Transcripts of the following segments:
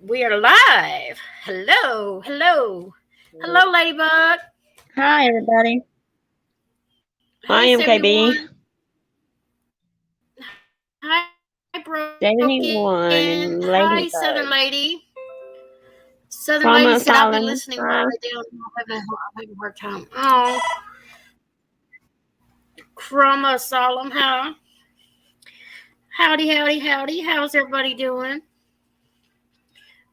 We are live. Hello, hello, hello, Ladybug. Hi, everybody. I Hey, am KB. 71. Hi, Broken. 71 in Hi, Southern Ladybug. Lady. Southern Lady Promo said I'll be Island. listening while Hi. I'm having a hard time. Oh, Chroma Solemn. Howdy, howdy, howdy. How's everybody doing?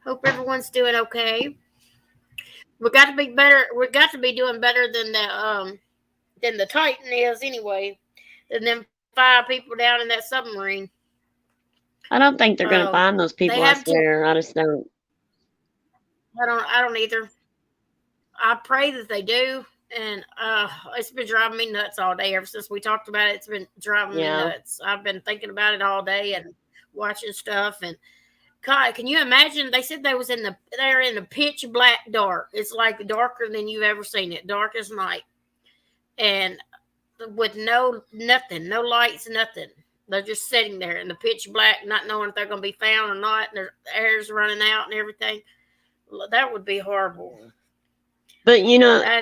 Hope everyone's doing okay. We got to be better. We got to be doing better than the Titan is anyway. Than them 5 people down in that submarine. I don't think they're going to find those They people, I have to. swear. I just don't. I don't either. I pray that they do. And it's been driving me nuts all day. Ever since we talked about it, it's been driving me nuts. I've been thinking about it all day and watching stuff. And God, can you imagine? They said they're in the pitch black dark. It's like darker than you've ever seen it, dark as night, and with nothing, no lights, nothing. They're just sitting there in the pitch black, not knowing if they're going to be found or not. And their air's running out and everything. That would be horrible. But I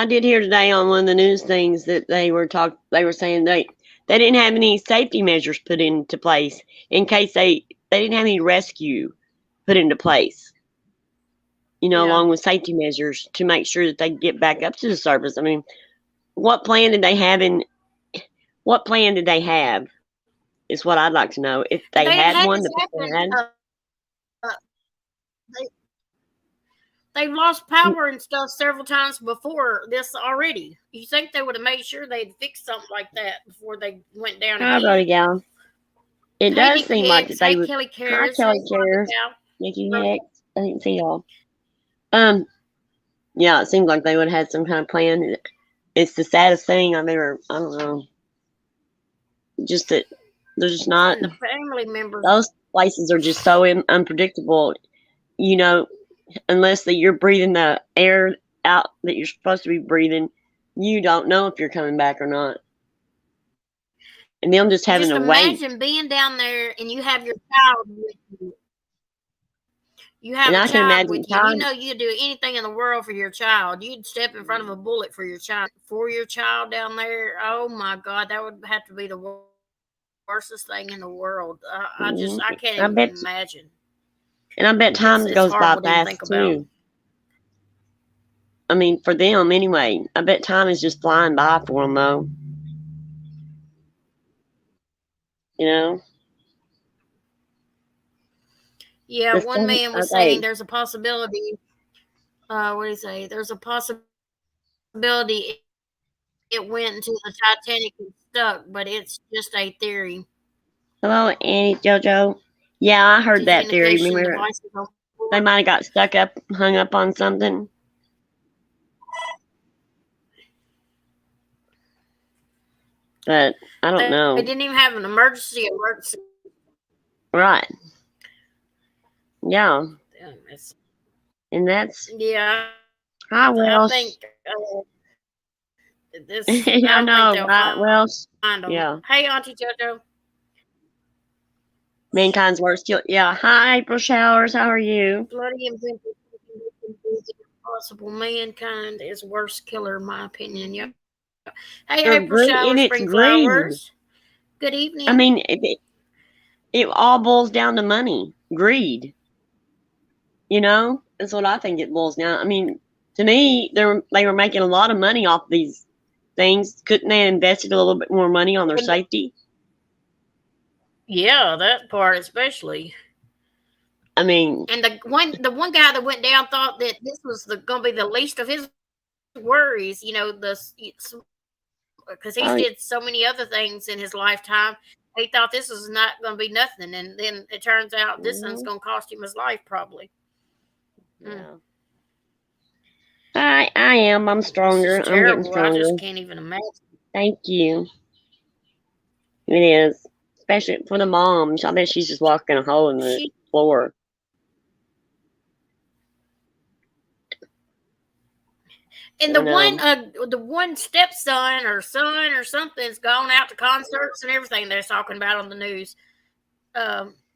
did hear today on one of the news things that they were saying they didn't have any safety measures put into place in case they didn't have any rescue put into place. Along with safety measures to make sure that they get back up to the surface. I mean, what plan did they have is what I'd like to know. If they had one, the people had. They've lost power and stuff several times before this already. You think they would have made sure they'd fixed something like that before they went down again? Hi, Brody Gal. It does seem like that they would. Kelly Hi, Cares. Kelly Cares. Nikki Hicks. I didn't see y'all. Yeah, it seems like they would have had some kind of plan. It's the saddest thing I've ever. I don't know. Just that they're just not. And the family members. Those places are just so unpredictable. Unless that you're breathing the air out that you're supposed to be breathing, you don't know if you're coming back or not. And them just having to wait. Imagine being down there and you have your child with you. You have a child with you. You know you'd do anything in the world for your child. You'd step in front of a bullet for your child down there. Oh my God, that would have to be the worstest thing in the world. I can't even imagine. And I bet time goes by fast too. I mean, for them anyway. I bet time is just flying by for them though. Yeah, one man was saying there's a possibility. What did he say? There's a possibility it went into the Titanic and stuck, but it's just a theory. Hello, Annie, JoJo. Yeah, I heard that theory. Remember, they might have got hung up on something. But I don't know. They didn't even have an emergency. Right. Yeah. And that's. Yeah. Hi, Welsh. I think this. I know, right, Welsh? Yeah. Hey, Auntie JoJo. Mankind's worst kill. Yeah. Hi, April Showers. How are you? Bloody invented possible. Mankind is worst killer, in my opinion. Yeah. Hey, April Showers, Spring Flowers. Good evening. I mean, it all boils down to money, greed. That's what I think it boils down. I mean, to me, they were making a lot of money off these things. Couldn't they have invested a little bit more money on their safety? Yeah, that part especially. I mean, and the one guy that went down thought that this was going to be the least of his worries. Because he did so many other things in his lifetime. He thought this was not going to be nothing, and then it turns out this one's going to cost him his life probably. Yeah. I am. I'm stronger. I'm getting stronger. I just can't even imagine. Thank you. It is. Especially for the mom. I bet she's just walking a hole in the floor. And the one stepson or son or something's gone out to concerts and everything they're talking about on the news.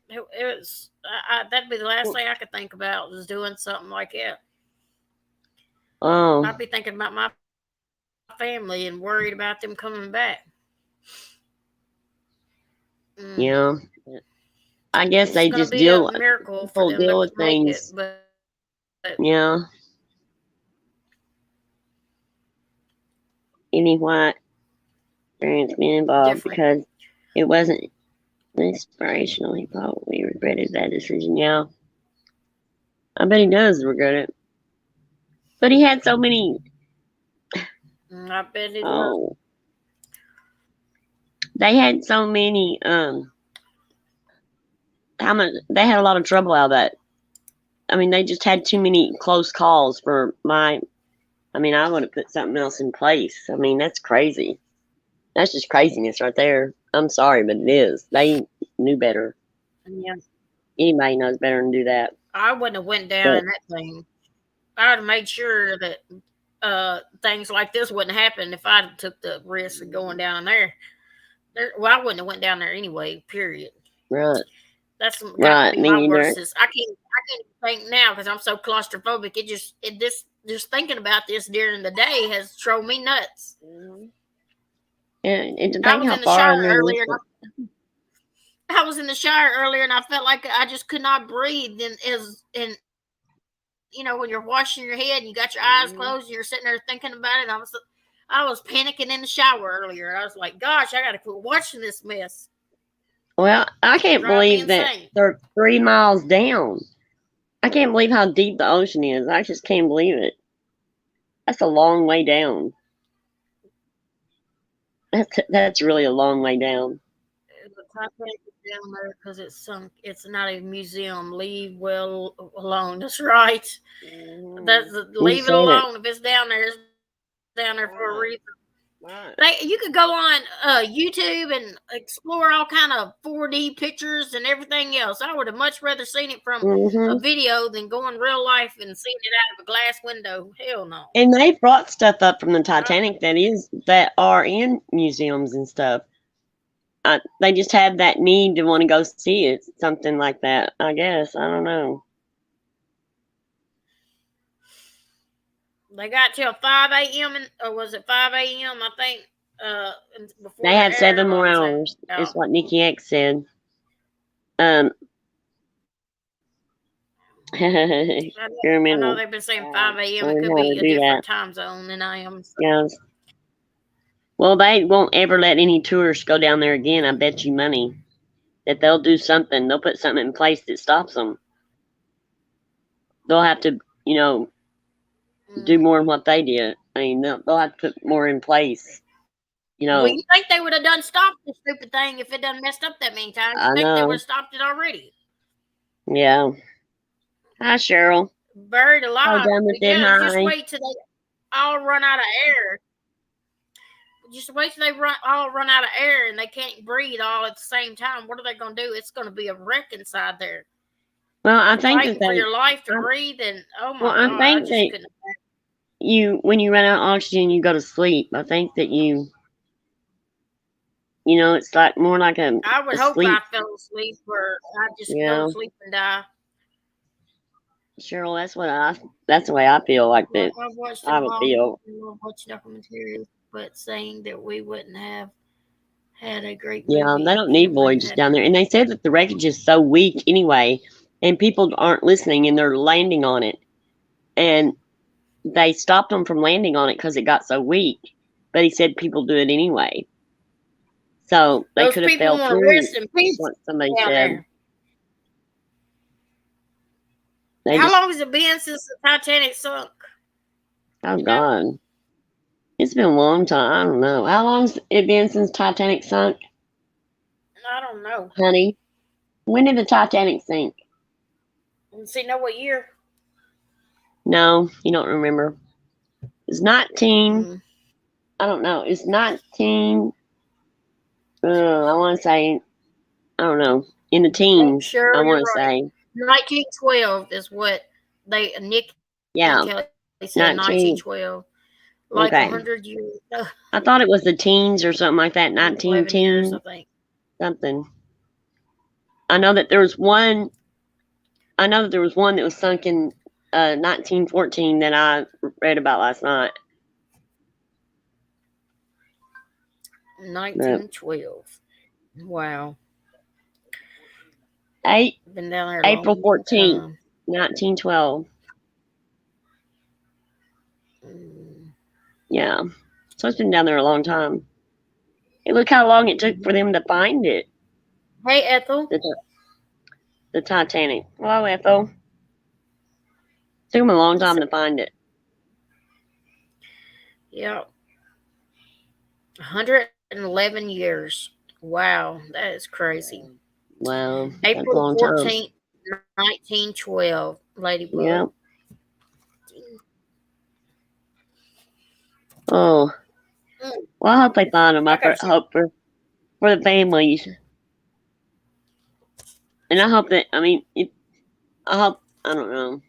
It was that'd be the last thing I could think about was doing something like that. Oh, I'd be thinking about my family and worried about them coming back. Mm. yeah. I guess It's they gonna just be a deal. miracle for People them to deal with make it, things. but Yeah. Any white parents being involved different. because it wasn't inspirational. He probably regretted that decision. Yeah. I bet he does regret it. But he had so many. I bet it does. Oh, they had so many. How much? They had a lot of trouble out of that. I mean, they just had too many close calls for my. I mean, I would have put something else in place. I mean, that's crazy. That's just craziness right there. I'm sorry, but it is. They knew better. Yeah, Anybody knows better than do that. I wouldn't have went down But in that thing. I'd have made sure that things like this wouldn't happen if I took the risk of going down there. Well, I wouldn't have went down there anyway. Period. right, That's got to right. be Me my neither. worst. I can't think now because I'm so claustrophobic. Just thinking about this during the day has drove me nuts. And to I think was how in the far shower underneath earlier. it. I was in the shower earlier, and I felt like I just could not breathe. And when you're washing your head and you got your eyes Mhm. closed, and you're sitting there thinking about it. I was panicking in the shower earlier. I was like, "Gosh, I got to quit watching this mess. Well, I It's gonna can't drive me believe that insane." they're 3 miles down. I can't believe how deep the ocean is. I just can't believe it. That's a long way down. That's really a long way down. The Titanic is down there because it's sunk. It's not a museum. Leave well alone. That's right. You Leave it said it. alone. If it's down there, it's down there for a reason. Right, right. You could go on YouTube and explore all kind of 4D pictures and everything else. I would have much rather seen it from a Hmm. video than go in real life and seeing it out of a glass window. Hell no. And they brought stuff up from the I, Titanic that are in museums and stuff. They just have that need to want to go see it, something like that. I guess I don't know. they got till 5 a.m. Or was it 5 a.m.? I think before They the have 7 more airlines hours, out. is what Nikki X said. Um, I know experimental they've been saying 5 a.m. It learn could how to be a do that. different time zone than I am. So. Yes. Well, they won't ever let any tourists go down there again. I bet you money that they'll do something. They'll put something in place that stops them. They'll have to, do more than what they did. I mean, they'll have to put more in place. You Well, know, you think they would have done stopped the stupid thing if it done messed up that many times? You I think they would have know. stopped it already? Yeah. Hi, Cheryl. Buried Oh, alive. Donna But said yeah, just hi. wait till they all run out of air. Just wait till they all run out of air and they can't breathe all at the same time. What are they going to do? It's going to be a wreck inside there. Well, I think that Fighting for your life to breathe, and oh well, my I god, I think just that couldn't. when you run out of oxygen, you go to sleep. I think that it's like more like I would a hope I sleep. fell asleep or I just go to Yeah, sleep and die. Cheryl, that's the way I feel like Well, that. I've watched I them would all. feel. I've watched documentaries, but saying that we wouldn't have had a great Yeah, they movie don't if need it wouldn't voyages down happen. there, and they said that the wreckage is so weak anyway, and people aren't listening, and they're landing on it, and they stopped them from landing on it because it got so weak. But he said people do it anyway, so they Those could have people fell want to through. rest in peace What somebody down said. there. They How just, long has it been since the Titanic sunk? oh You know, God, it's been a long time. I don't know how long's it been since Titanic sunk, I don't know. honey. When did the Titanic sink? See, know what year? No, you don't remember. It's 19. Mm. I don't know. It's 19. I want to say, I don't know, in the Yep, teens. I sure, you're want to right. say, 1912 is what Nick and yeah, Kelly said. 19. 1912, like Okay. 100 years, I thought it was the teens or something like that. 19 11 years, I teens, think. something. I know that there was one. I know that there was one that was sunk in 1914 that I read about last night. 1912. Wow. Been down there April 14th, time. 1912. Yeah. So it's been down there a long time. Hey, look how long it took for them to find it. Hey, Ethel. The Titanic. Hello, Ethel. It took them a long time to find it. Yeah. 111 years. Wow, that is crazy. Wow. April 14th, 1912, Ladybug. Yeah. Oh. Well, I hope they find them. I hope for the families. And I hope that, I don't know.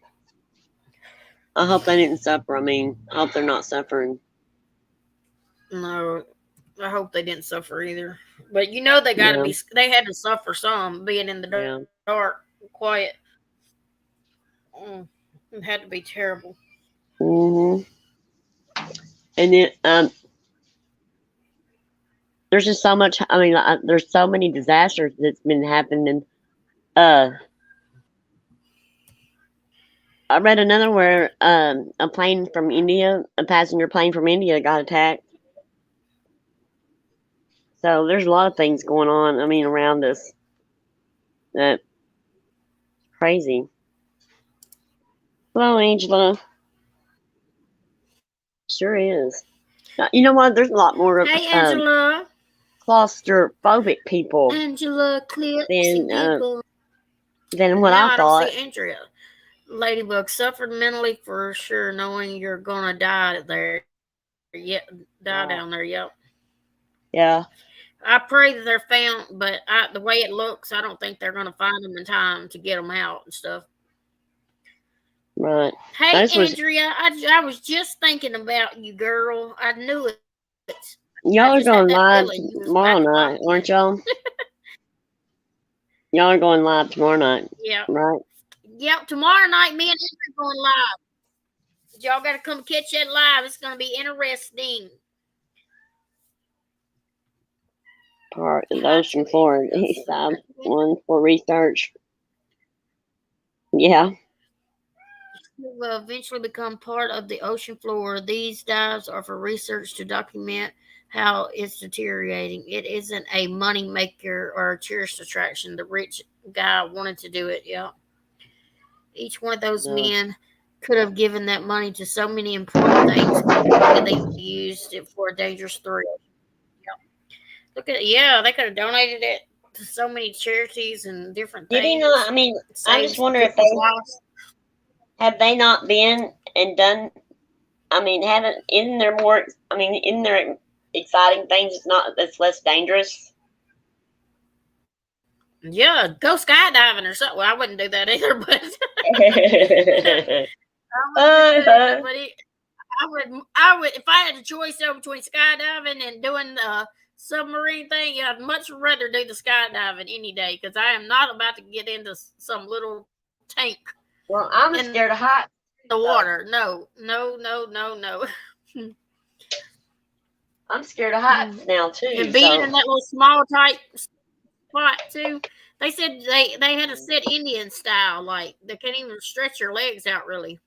I hope they didn't suffer. I hope they're not suffering. No, I hope they didn't suffer either. But they got to be, they had to suffer some being in the dark, quiet. It had to be terrible. And then, there's just so much, there's so many disasters that's been happening. I read another where a plane from India, a passenger plane from India got attacked. So there's a lot of things going on, around us. That's crazy. Hello, Angela. Sure is. You know what? There's a lot more of Angela. Claustrophobic people. Angela, than what I thought. See Andrea. Ladybug suffered mentally for sure, knowing you're gonna die there. Down there. Yep. Yeah. I pray that they're found, but the way it looks, I don't think they're gonna find them in time to get them out and stuff. Right. Hey, Andrea, I was just thinking about you, girl. I knew it. Y'all are going live tomorrow night, aren't y'all? Y'all are going live tomorrow night. Yeah. Right? Yep, tomorrow night, me and Andrea are going live. Y'all got to come catch that live. It's going to be interesting. Part of the ocean floor and east side, one for research. Yeah. Will eventually become part of the ocean floor. These dives are for research to document how it's deteriorating. It isn't a money maker or a tourist attraction. The rich guy wanted to do it. Yeah. Each one of those men could have given that money to so many important things, and they used it for a dangerous thrill. Yeah. Look at it. Yeah, they could have donated it to so many charities and different things. Did he not? I just wonder if have they not been and done. Isn't there more? Isn't there exciting things? That's less dangerous. Yeah, go skydiving or something. Well, I wouldn't do that either, but I would if I had a choice between skydiving and doing the submarine thing. I'd much rather do the skydiving any day because I am not about to get into some little tank. Well, I'm scared of heights. The water, no. I'm scared of heights now too. And being in that little small tight spot too. They said they had to sit Indian style, like they can't even stretch your legs out really.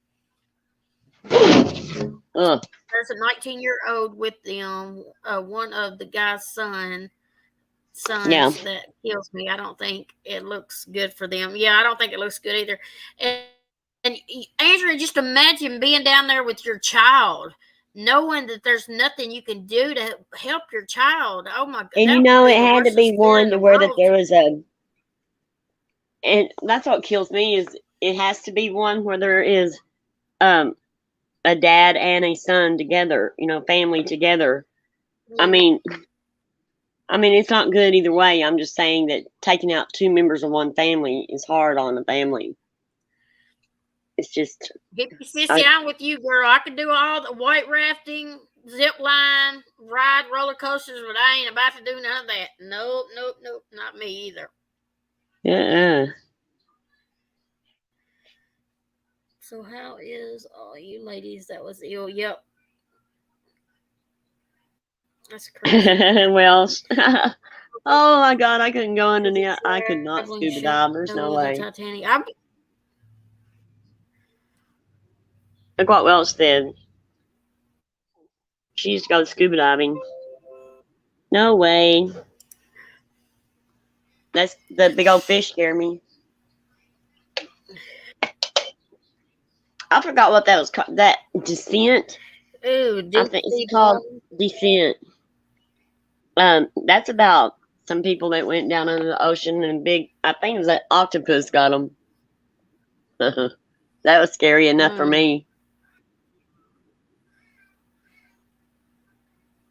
There's a 19-year-old with them, one of the guy's sons that kills me. I don't think it looks good for them. Yeah, I don't think it looks good either. And Andrea, just imagine being down there with your child, knowing that there's nothing you can do to help your child. Oh my God! And it had to be one to where that there was and that's what kills me is it has to be one where there is a dad and a son together, family together. Yeah. It's not good either way. I'm just saying that taking out two members of one family is hard on a family. It's just sit down with you, girl. I could do all the white rafting, zip line, ride roller coasters, but I ain't about to do none of that. Nope, not me either. Uh-uh. So how is all you ladies that was ill? Yep. That's crazy. Well, oh my God, I couldn't go into There's a the. I could not traveling scuba show dive. There's no of the way. Titanic. Look what Welch did. She used to go scuba diving. No way. That's the big old fish scare me. I forgot what that was called. That descent. Ooh, I deep think it's sea called diving. descent. That's about some people that went down into the ocean and big. I think it was that octopus got them. That was scary enough for me.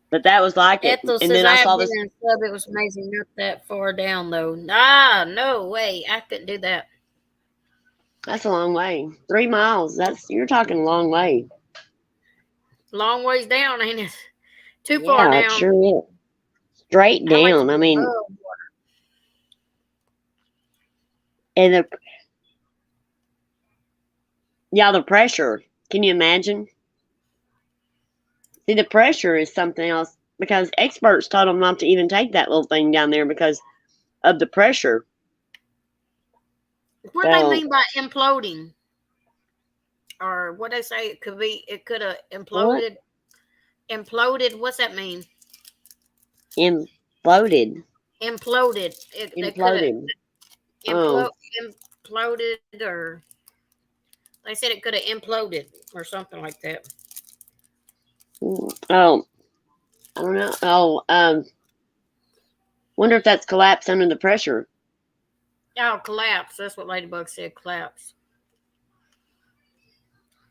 But that was like it. Ethel And says then I I have saw been this. in a sub. It was amazing. Not that far down though. Ah, no way. I couldn't do that. That's a long way. 3 miles. You're talking a long way. Long ways down, ain't it? Too far Yeah, it down. sure is. Straight I like to down. I be mean, above. and the pressure. Can you imagine? See, the pressure is something else because experts told them not to even take that little thing down there because of the pressure. What do they So, mean by imploding? Or what they say it could be? It could have what? imploded. Imploded. What's that mean? Imploded. Imploded. They could have Imploded. Oh. imploded, or they said it could have imploded or something like that. Oh. I don't know. Oh, wonder if that's collapse under the pressure. Oh, collapse. That's what Ladybug said. Collapse.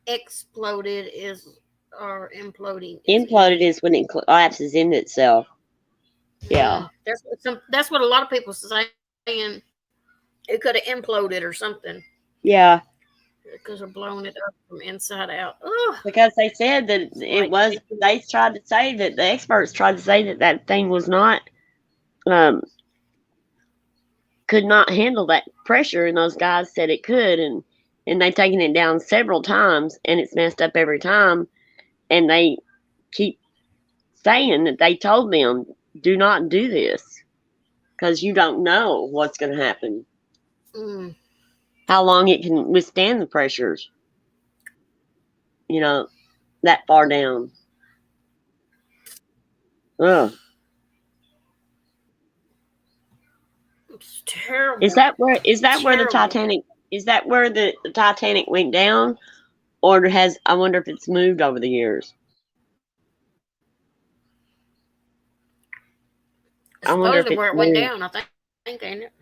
Exploded is or imploding is Imploded in. is when it collapses into itself. Yeah. That's what a lot of people saying. It could have imploded or something Yeah. because they're blowing it up from inside out. Ugh. Because they said that It's it like was, they tried to say that the experts tried to say that that thing was not, um, could not handle that pressure, and those guys said it could, and they taken it down several times, and it's messed up every time, and they keep saying that they told them do not do this because you don't know what's going to happen, mm, how long it can withstand the pressures, you know, that far down. Ugh. it's terrible. Is that where the Terrible. Titanic the Titanic went down, or has I wonder if it's moved over the years. I wonder if Supposedly it's where it went moved. down, I think, ain't it?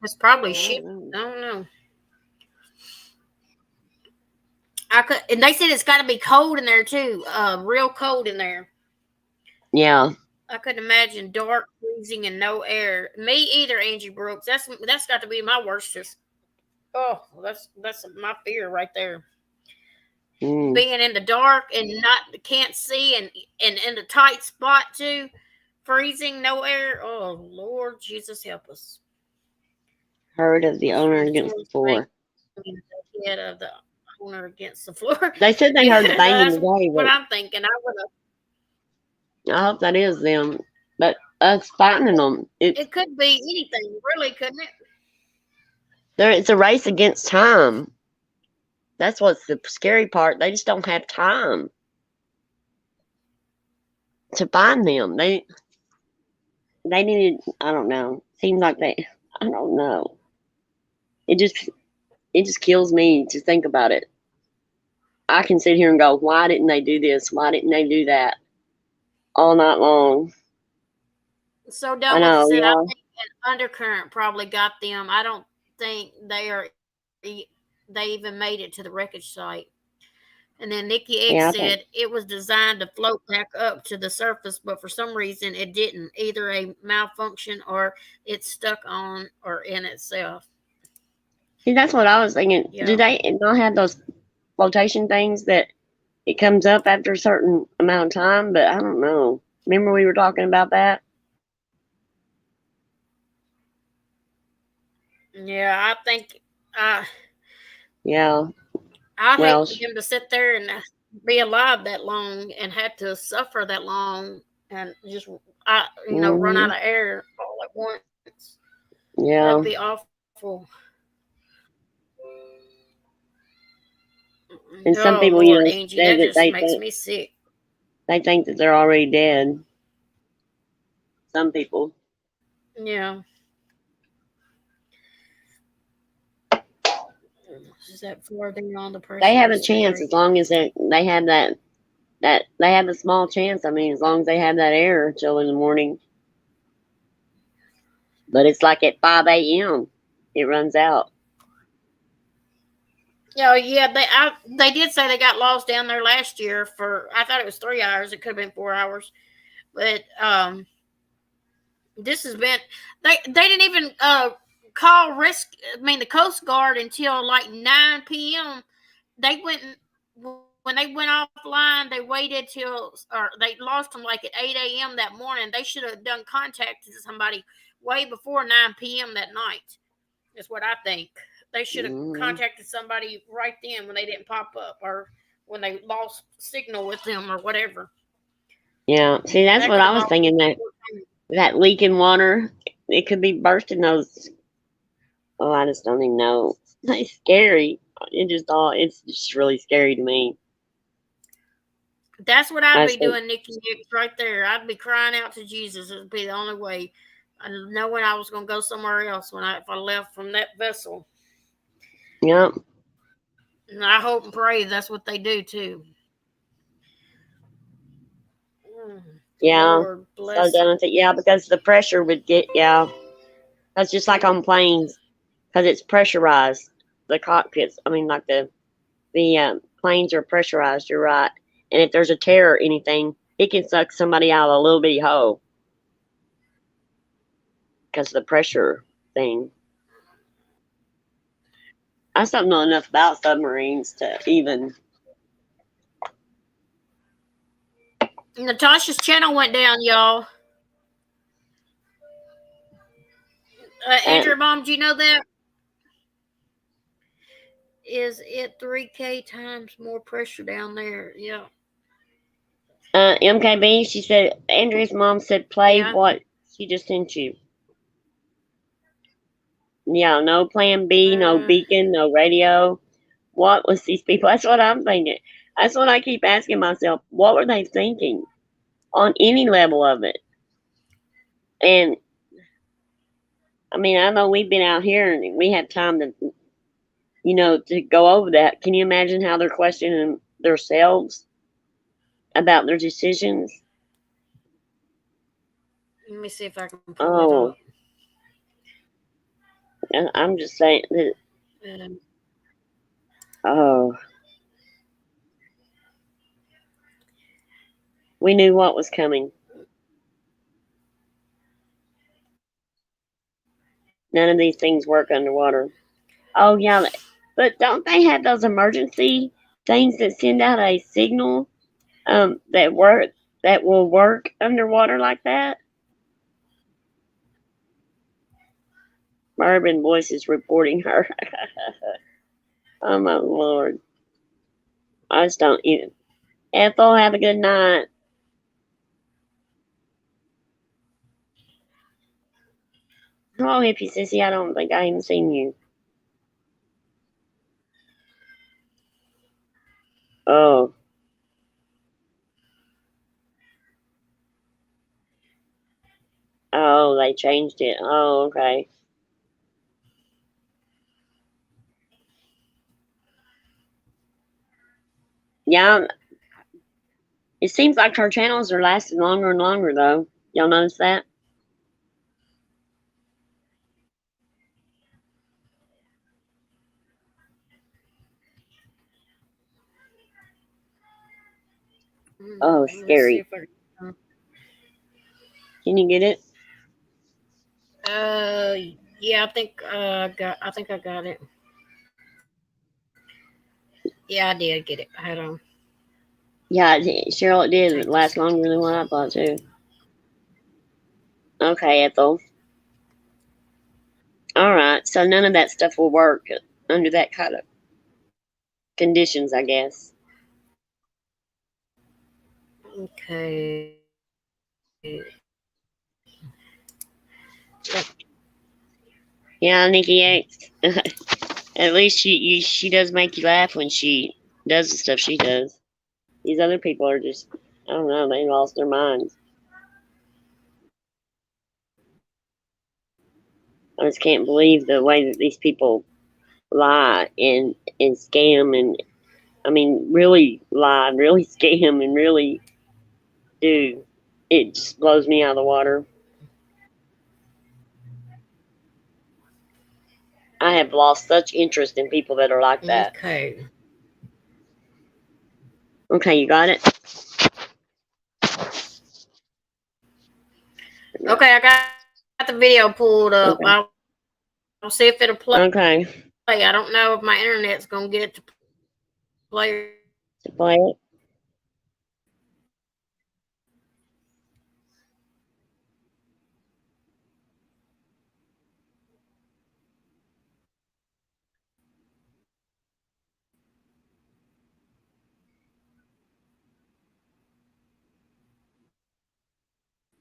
It's probably Oh, I ship. don't know. I don't know. I could, and they said it's got to be cold in there too. Real cold in there. Yeah. I couldn't imagine dark, freezing, and no air. Me either, Angie Brooks. That's got to be my worst. Oh, that's my fear right there. Mm. Being in the dark and not can't see, and in a tight spot too, freezing, no air. Oh Lord Jesus, help us! Heard of the owner From against George the floor. Franklin, the head of the owner against the floor. They said they heard the Yeah, banging that's today, what but I'm thinking. I would have. I hope that is them. But us finding them, It could be anything, really, couldn't it? it's a race against time. That's what's the scary part. They just don't have time to find them. They needed. I don't know. Seems like they. I don't know. It just kills me to think about it. I can sit here and go, why didn't they do this? Why didn't they do that? All night long. So I Della know, said, I yeah. think an undercurrent probably got them. I don't think they even made it to the wreckage site. And then Nikki X Yeah, I think said it was designed to float back up to the surface, but for some reason it didn't. Either a malfunction or it's stuck on or in itself. see that's what I was thinking. Do Yeah. they not have those flotation things that it comes up after a certain amount of time? But I don't know. Remember we were talking about that? Yeah, I think I Yeah. I hate Well, for them to sit there and be alive that long and had to suffer that long and just run out hmm of air all at once. That'd be yeah. awful. And Oh some Lord, people, Angie, that say just that makes me sick. they think that they're already dead. Some people. Yeah, is that far down? The They pressure have a is too chance as great. long as they have that they have a small chance. I mean, as long as they have that air till in the morning. But it's like at 5 a.m. it runs out. Oh yeah, they did say they got lost down there last year for I thought it was 3 hours. It could have been 4 hours, but this has been they didn't even call risk. I mean the Coast Guard until like 9 p.m. They went when they went offline. They waited till or they lost them like at 8 a.m. that morning. They should have done contact to somebody way before 9 p.m. that night. Is what I think. They should have hmm contacted somebody right then when they didn't pop up or when they lost signal with them or whatever. Yeah. See, that's That what could I have was all been thinking, that leak in water, it could be bursting those. Oh, I just don't even know. It's scary. It's just really scary to me. That's what I'd I be said, doing, Nikki Hicks, right there. I'd be crying out to Jesus. It'd be the only way. I knowing I was going to go somewhere else if I left from that vessel. yeah, And I hope and pray that's what they do too. yeah. Lord So bless then them. I think, yeah, because the pressure would get, yeah. That's just like on planes, because it's pressurized. The cockpits, I mean, like the planes are pressurized. You're right. And if there's a tear or anything, it can suck somebody out of a little bitty hole because of the pressure thing. I just don't know enough about submarines to even. Natasha's channel went down, y'all. Uh, Andrew, Mom, do you know that? Is it 3K times more pressure down there? Yeah. MKB, she said, Andrea's mom said, play Yeah. what she just sent you. Yeah, no plan B, no Uh, beacon, no radio. What was these people? That's what I'm thinking. That's what I keep asking myself. What were they thinking on any level of it? And I mean, I know we've been out here and we have time to go over that. Can you imagine how they're questioning themselves about their decisions? let me see if I can pull it up. Oh, I'm just saying that. Um, Oh, we knew what was coming. None of these things work underwater. Oh yeah, but don't they have those emergency things that send out a signal that will work underwater like that? My urban voice is reporting her. Oh my lord. I just don't even. Ethel, have a good night. Oh, hippie sissy, I don't think I even seen you. Oh, oh, they changed it. Oh, okay. Yeah, it seems like her channels are lasting longer and longer though. Y'all notice that? Oh, let's see scary. if I can. Can you get it? Uh, yeah, got. I think I got it. Yeah, I did get it. Hold on. Yeah, Cheryl, it did Take this last here. longer than what I thought too. Okay, Ethel. All right. So none of that stuff will work under that kind of conditions, I guess. Okay. Yeah, Nikki X. At least she does make you laugh when she does the stuff she does. These other people are just, I don't know, they lost their minds. I just can't believe the way that these people lie and scam and I mean really lie, really scam and really do. It just blows me out of the water. I have lost such interest in people that are like that. Okay. Okay, you got it? Okay, I got the video pulled up. Okay. I'll see if it'll play. Okay. I don't know if my internet's gonna get it to play. To play it.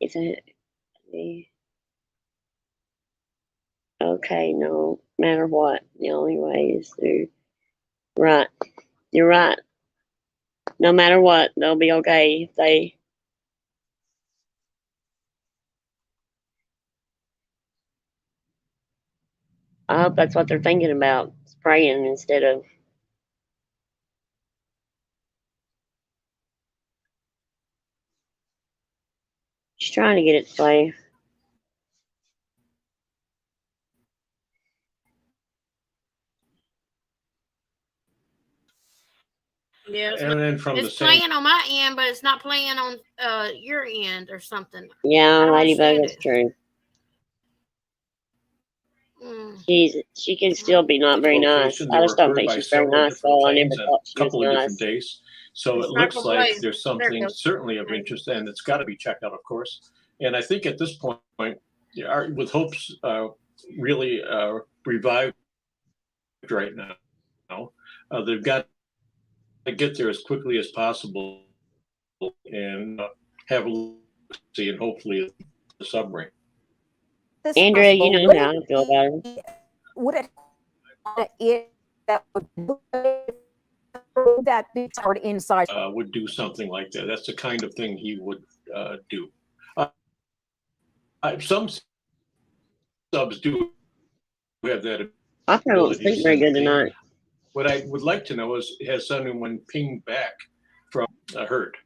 Is it? Okay, no matter what, the only way is through. Right. You're right. No matter what, they'll be okay if they. I hope that's what they're thinking about, spraying instead of. She's trying to get it to play. Yeah, it's playing on my end, but it's not playing on your end or something. Yeah, I don't Ladybug, understand is it. true. She can still be not very nice. I just don't think she's very nice. So I never thought she was nice. Days. So it looks like there's something certainly of interest, and it's got to be checked out, of course. And I think at this point, with hopes really revived right now, they've got to get there as quickly as possible and have a see and hopefully the submarine. Andrea, you know how I feel about her. Would it that be stored inside? Would do something like that. That's the kind of thing he would do. Some subs do have that. I probably don't sleep very good tonight. What I would like to know is, has someone pinged back from a hurt?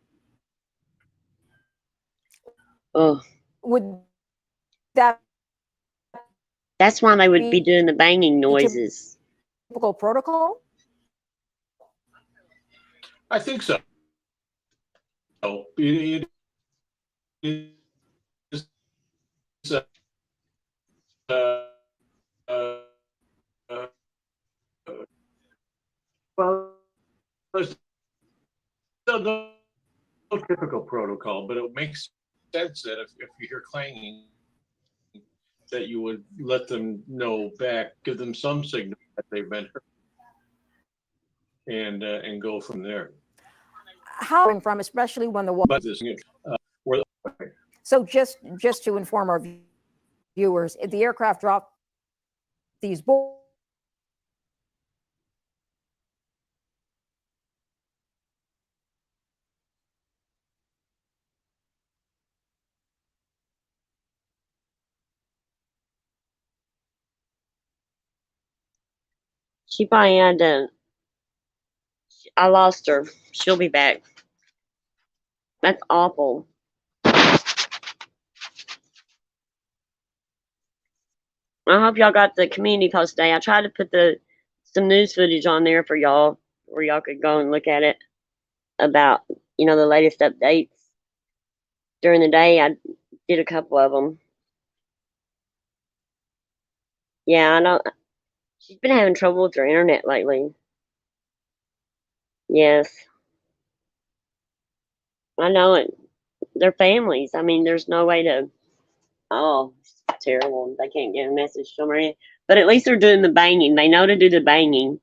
Oh. Would that? That's why they would be doing the banging noises. Typical protocol? I think so. It is well, there's no typical protocol, but it makes sense that if you hear clanging, that you would let them know back, give them some signal that they've been hurt, and go from there. How from, especially when the water. So just to inform our viewers, if the aircraft dropped these boards. She probably had to. I lost her. She'll be back. That's awful. I hope y'all got the community post today. I tried to put some news footage on there for y'all, where y'all could go and look at it about, the latest updates. During the day, I did a couple of them. Yeah, I know. She's been having trouble with her internet lately. Yes. I know it. They're families. I mean, there's no way to. Oh, terrible. They can't get a message to them. But at least they're doing the banging. They know to do the banging.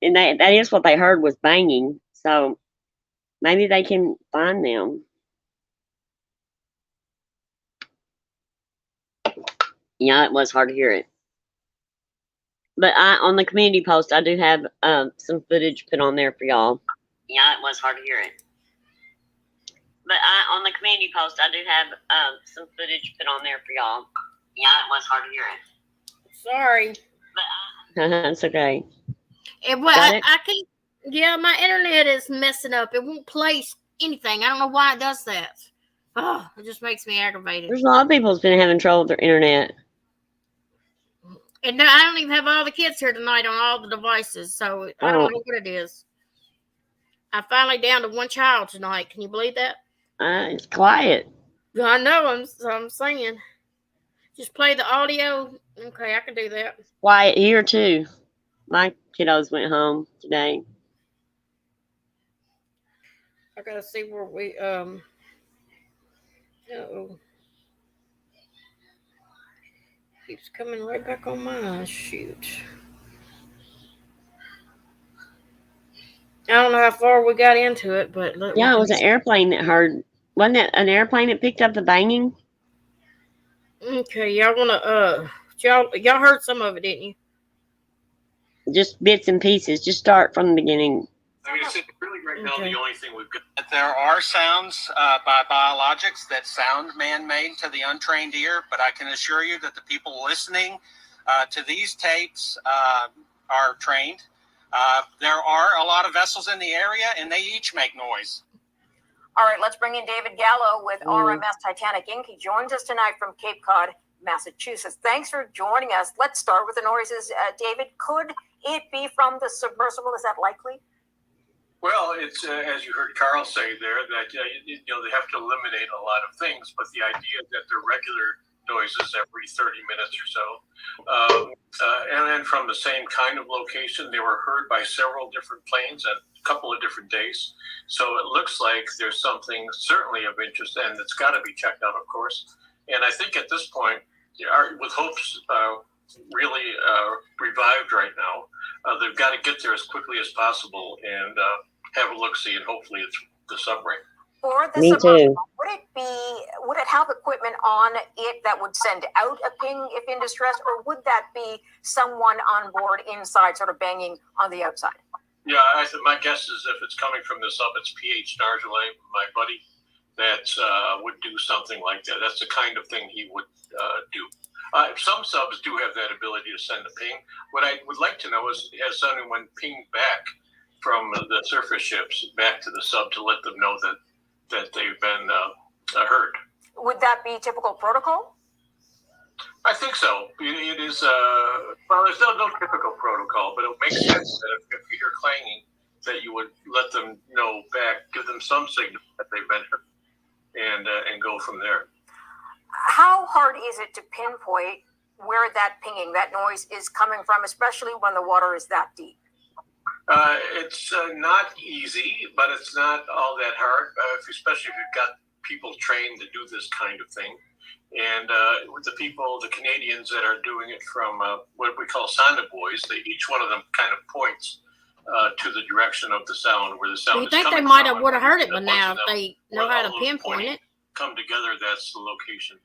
And that is what they heard was banging. So maybe they can find them. Yeah, it was hard to hear it. But on the community post, I do have some footage put on there for y'all. Yeah, it was hard to hear it. But on the community post, I do have some footage put on there for y'all. Yeah, it was hard to hear it. Sorry. But it's okay. I can't. Yeah, my internet is messing up. It won't play anything. I don't know why it does that. Oh, it just makes me aggravated. There's a lot of people that's been having trouble with their internet. And I don't even have all the kids here tonight on all the devices, so I don't know what it is. I finally down to one child tonight. Can you believe that? It's quiet. I know. I'm saying. Just play the audio. Okay, I can do that. It's quiet here too. My kiddos went home today. I gotta see where we keeps coming right back on mine. Shoot. I don't know how far we got into it, but yeah, it was an airplane that heard. Wasn't it an airplane that picked up the banging? Okay, y'all wanna y'all heard some of it, didn't you? Just bits and pieces. Just start from the beginning. I mean, it's really right now the only thing we've got. There are sounds by biologics that sound man-made to the untrained ear, but I can assure you that the people listening to these tapes are trained. There are a lot of vessels in the area, and they each make noise. All right, let's bring in David Gallo with RMS Titanic Inc. He joins us tonight from Cape Cod, Massachusetts. Thanks for joining us. Let's start with the noises. David, could it be from the submersible? Is that likely? Well, it's as you heard Carl say there that they have to eliminate a lot of things, but the idea that they're regular noises every 30 minutes or so, and then from the same kind of location, they were heard by several different planes at a couple of different days. So it looks like there's something certainly of interest, and it's got to be checked out, of course. And I think at this point, with hopes really revived right now, they've got to get there as quickly as possible and have a look-see, and hopefully it's the submarine. For the submersible, would it have equipment on it that would send out a ping if in distress, or would that be someone on board inside sort of banging on the outside? Yeah, my guess is if it's coming from the sub, it's PH Nargelet, my buddy, that would do something like that. That's the kind of thing he would do. Some subs do have that ability to send a ping. What I would like to know is, has anyone pinged back from the surface ships back to the sub to let them know that they've been heard? Would that be typical protocol? I think so. It is, well, there's no typical protocol, but it makes sense that if you hear clanging, that you would let them know back, give them some signal that they've been heard, and go from there. How hard is it to pinpoint where that pinging, that noise is coming from, especially when the water is that deep? It's not easy, but it's not all that hard, especially if you've got people trained to do this kind of thing. And with the Canadians that are doing it from what we call sonda buoys, each one of them kind of points to the direction of the sound, where the sound is coming from. You think they might have would have heard it by now if they know how to pinpoint it? Come together, that's the location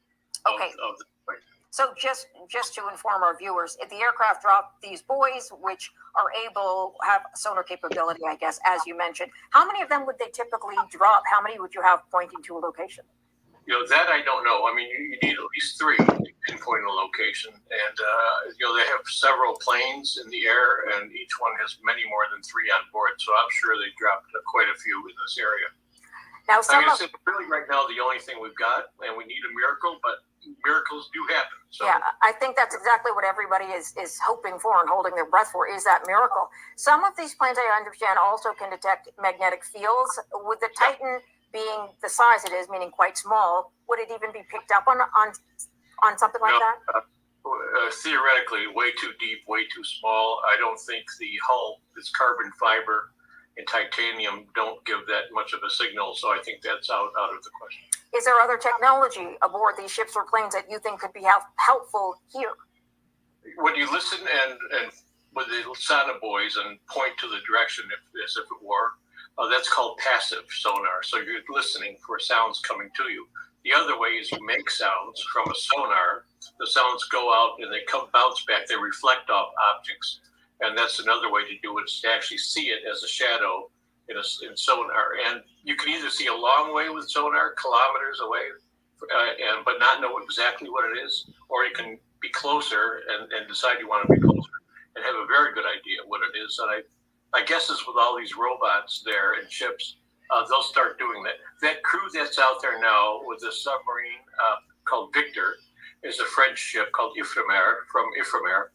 of the point. So just to inform our viewers, if the aircraft drop these buoys, which are able have sonar capability, I guess, as you mentioned, how many of them would they typically drop? How many would you have pointing to a location? That I don't know. I mean, you need at least 3 to pinpoint a location. And, they have several planes in the air, and each one has many more than 3 on board. So I'm sure they dropped quite a few in this area. Now, it's really right now the only thing we've got, and we need a miracle, but miracles do happen. So. Yeah, I think that's exactly what everybody is hoping for and holding their breath for, is that miracle. Some of these planes, I understand, also can detect magnetic fields. With the Titan being the size it is, meaning quite small, would it even be picked up on something like that? Theoretically, way too deep, way too small. I don't think the hull, this carbon fiber and titanium, don't give that much of a signal, so I think that's out of the question. Is there other technology aboard these ships or planes that you think could be helpful here? When you listen and with the sonobuoys and point to the direction as if it were, that's called passive sonar. So you're listening for sounds coming to you. The other way is you make sounds from a sonar. The sounds go out and they bounce back. They reflect off objects. And that's another way to do it, is to actually see it as a shadow in sonar. And you can either see a long way with sonar, kilometers away, but not know exactly what it is, or you can be closer and decide you want to be closer and have a very good idea what it is. And I guess it's with all these robots there and ships, they'll start doing that. That crew that's out there now with the submarine called Victor is a French ship called Ifremer, from Ifremer,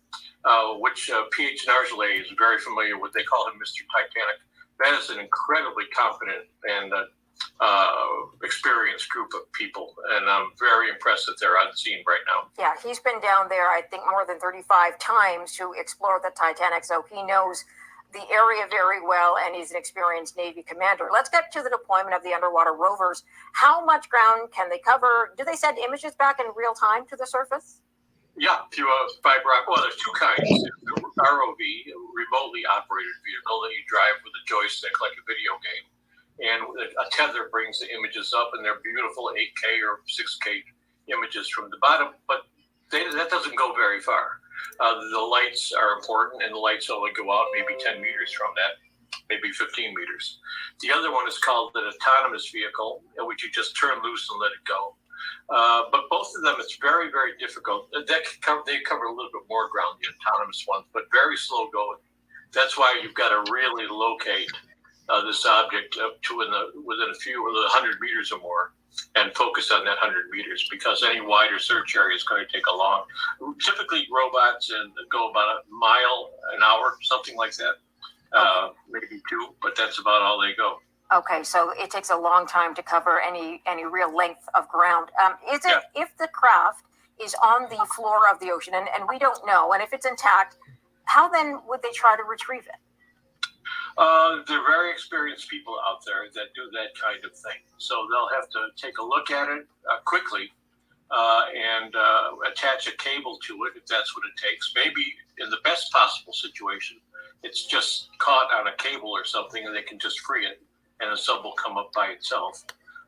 which P.H. Nargelet is very familiar with. They call him Mr. Titanic. That is an incredibly competent and experienced group of people, and I'm very impressed that they're on scene right now. Yeah, he's been down there, I think, more than 35 times to explore the Titanic, so he knows the area very well, and he's an experienced Navy commander. Let's get to the deployment of the underwater rovers. How much ground can they cover? Do they send images back in real time to the surface? Yeah, through a fiber optic. Well, there's two kinds. The ROV, a remotely operated vehicle that you drive with a joystick like a video game. And a tether brings the images up, and they're beautiful 8K or 6K images from the bottom, but that doesn't go very far. The lights are important, and the lights only go out maybe 10 meters from that, maybe 15 meters. The other one is called an autonomous vehicle, in which you just turn loose and let it go. But both of them, it's very, very difficult. They cover a little bit more ground, the autonomous ones, but very slow going. That's why you've got to really locate this object up to within a few, 100 meters or more, and focus on that 100 meters, because any wider search area is going to take a long. Typically, robots go about a mile an hour, something like that, maybe two, but that's about all they go. Okay, so it takes a long time to cover any real length of ground. If the craft is on the floor of the ocean, and we don't know, and if it's intact, how then would they try to retrieve it? There are very experienced people out there that do that kind of thing. So they'll have to take a look at it quickly and attach a cable to it if that's what it takes. Maybe in the best possible situation, it's just caught on a cable or something and they can just free it and the sub will come up by itself.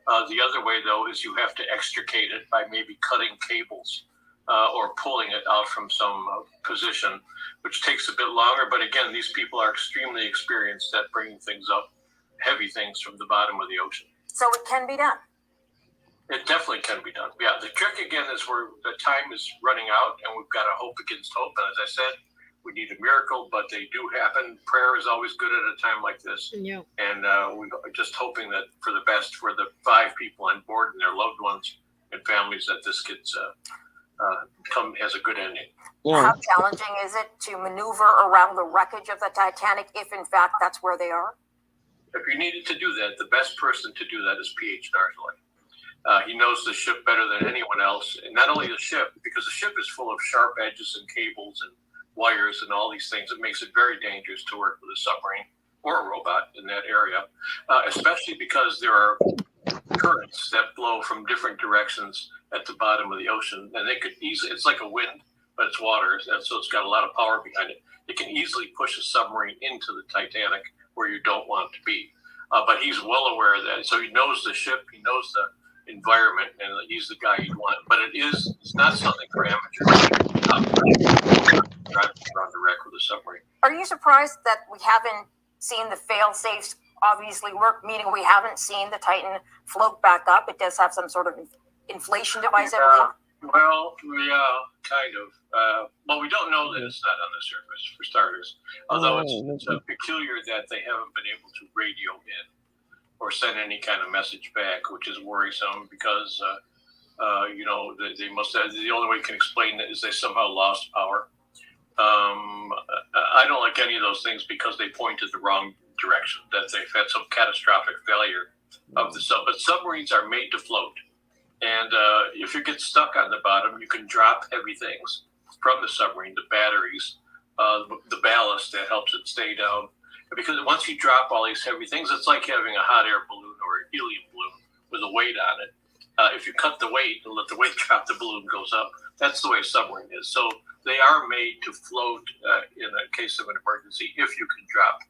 The other way, though, is you have to extricate it by maybe cutting cables or pulling it out from some position, which takes a bit longer. But again, these people are extremely experienced at bringing things up, heavy things from the bottom of the ocean. So it can be done. It definitely can be done. Yeah, the trick again is where the time is running out and we've got to hope against hope. And as I said, we need a miracle, but they do happen. Prayer is always good at a time like this. Yeah. And we're just hoping that for the best for the 5 people on board and their loved ones and families, that this gets has a good ending. Yeah. How challenging is it to maneuver around the wreckage of the Titanic if, in fact, that's where they are? If you needed to do that, the best person to do that is P.H. Nargelet. He knows the ship better than anyone else, and not only the ship, because the ship is full of sharp edges and cables and wires and all these things. It makes it very dangerous to work with a submarine or a robot in that area, especially because there are currents that blow from different directions at the bottom of the ocean, and they could easily, it's like a wind, but it's water, and so it's got a lot of power behind it. It can easily push a submarine into the Titanic where you don't want it to be. But he's well aware of that, so he knows the ship, he knows the environment, and he's the guy you'd want. But it's not something for amateurs. Driving around the wreck with a submarine. Are you surprised that we haven't seen the fail-safes obviously work, meaning we haven't seen the Titan float back up? It does have some sort of inflation device, I believe. Well, yeah, kind of. Well, we don't know that it's not on the surface, for starters. Although it's peculiar that they haven't been able to radio in or send any kind of message back, which is worrisome because, they must have, the only way you can explain it is they somehow lost power. I don't like any of those things because they point to the wrong direction, that they've had some catastrophic failure of the sub. But submarines are made to float. And if you get stuck on the bottom, you can drop heavy things from the submarine, the batteries, the ballast that helps it stay down. Because once you drop all these heavy things, it's like having a hot air balloon or a helium balloon with a weight on it. if you cut the weight and let the weight drop, the balloon goes up. That's the way a submarine is. So they are made to float in a case of an emergency if you can drop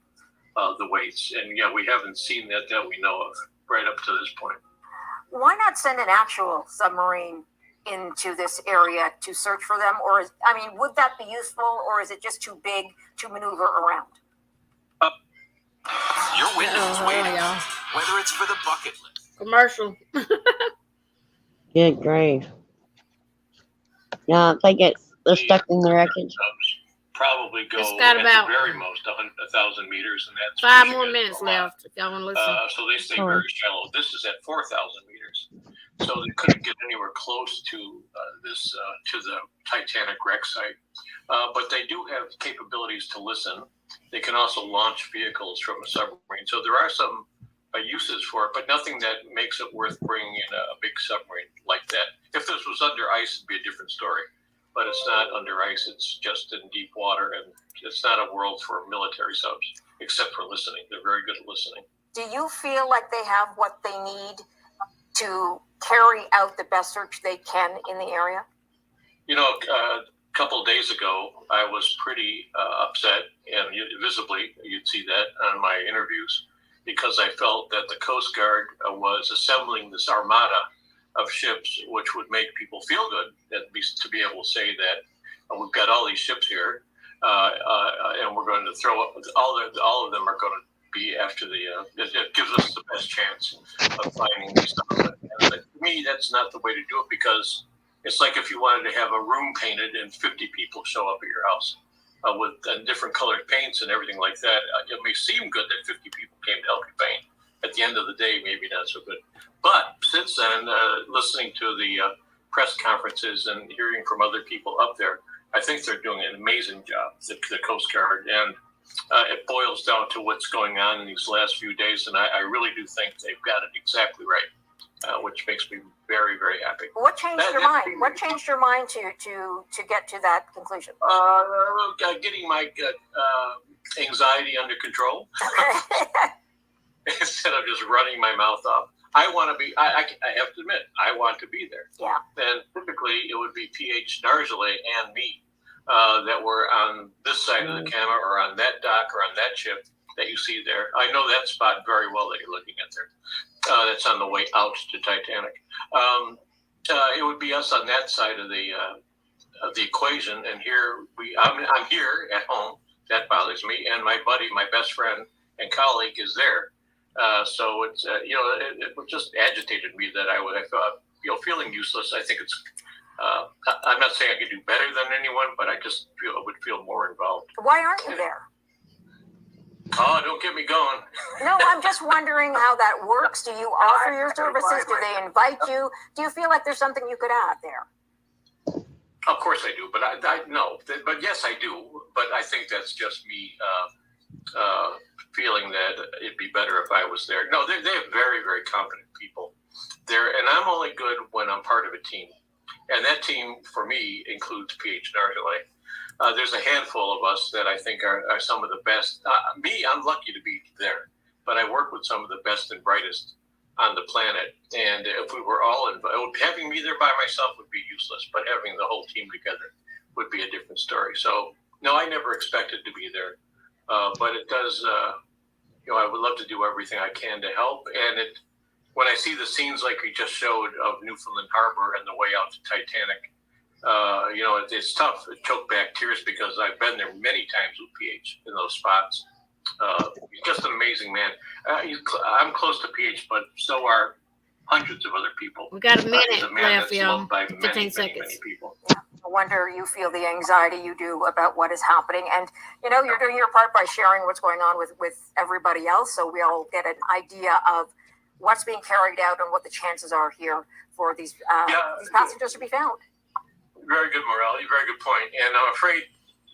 the weights. And yeah, we haven't seen that we know of right up to this point. Why not send an actual submarine into this area to search for them? Or, would that be useful, or is it just too big to maneuver around? Your window is waiting, whether it's for the bucket list. Commercial. Good grief. Yeah, if they get stuck in the wreckage. Probably go got at about the very most 1,000 meters, and that's 5 more minutes left. If y'all want to listen. So they stay very shallow. This is at 4,000 meters, so they couldn't get anywhere close to to the Titanic wreck site. But they do have capabilities to listen. They can also launch vehicles from a submarine. So there are some uses for it, but nothing that makes it worth bringing in a big submarine like that. If this was under ice, it'd be a different story. But it's not under ice. It's just in deep water, and it's not a world for military subs, except for listening. They're very good at listening. Do you feel like they have what they need to carry out the best search they can in the area? A couple of days ago, I was pretty upset, and visibly, you'd see that on my interviews, because I felt that the Coast Guard was assembling this armada of ships, which would make people feel good, to be able to say that we've got all these ships here, and we're going to throw up all of them are going to be after it gives us the best chance of finding these stuff. And to me, that's not the way to do it, because it's like if you wanted to have a room painted and 50 people show up at your house with different colored paints and everything like that. It may seem good that 50 people came to help you paint. At the end of the day, maybe not so good. But since then, listening to the press conferences and hearing from other people up there, I think they're doing an amazing job, the Coast Guard. And it boils down to what's going on in these last few days. And I really do think they've got it exactly right, which makes me very, very happy. What changed your mind? What changed your mind to get to that conclusion? Getting my anxiety under control. Instead of just running my mouth off. I want to be, I have to admit, I want to be there. Yeah. And typically it would be PH Dargelet and me that were on this side of the camera or on that dock or on that ship that you see there. I know that spot very well that you're looking at there. That's on the way out to Titanic. It would be us on that side of the equation. And here I'm here at home. That bothers me. And my buddy, my best friend and colleague is there. So it's it just agitated me that I feeling useless. I think it's I'm not saying I could do better than anyone, but I just would feel more involved. Why aren't you there? Oh, don't get me going. No, I'm just wondering how that works. Do you offer your services? Do they invite you? Do you feel like there's something you could add there? Of course I do, but I no. But yes, I do. But I think that's just me feeling that it'd be better if I was there. No, they have very, very competent people there, and I'm only good when I'm part of a team. And that team, for me, includes PH Dargelet. There's a handful of us that I think are some of the best. I'm lucky to be there, but I work with some of the best and brightest on the planet. And if we were all involved, having me there by myself would be useless, but having the whole team together would be a different story. So, no, I never expected to be there. But it does, I would love to do everything I can to help. And when I see the scenes like we just showed of Newfoundland Harbor and the way out to Titanic, it's tough to choke back tears because I've been there many times with PH in those spots. He's just an amazing man. I'm close to PH, but so are hundreds of other people. We got a minute left, y'all. 15 seconds. Many people. Yeah. No wonder you feel the anxiety you do about what is happening. And, you're doing your part by sharing what's going on with everybody else. So we all get an idea of what's being carried out and what the chances are here for these passengers to be found. Very good, Morelli. Very good point. And I'm afraid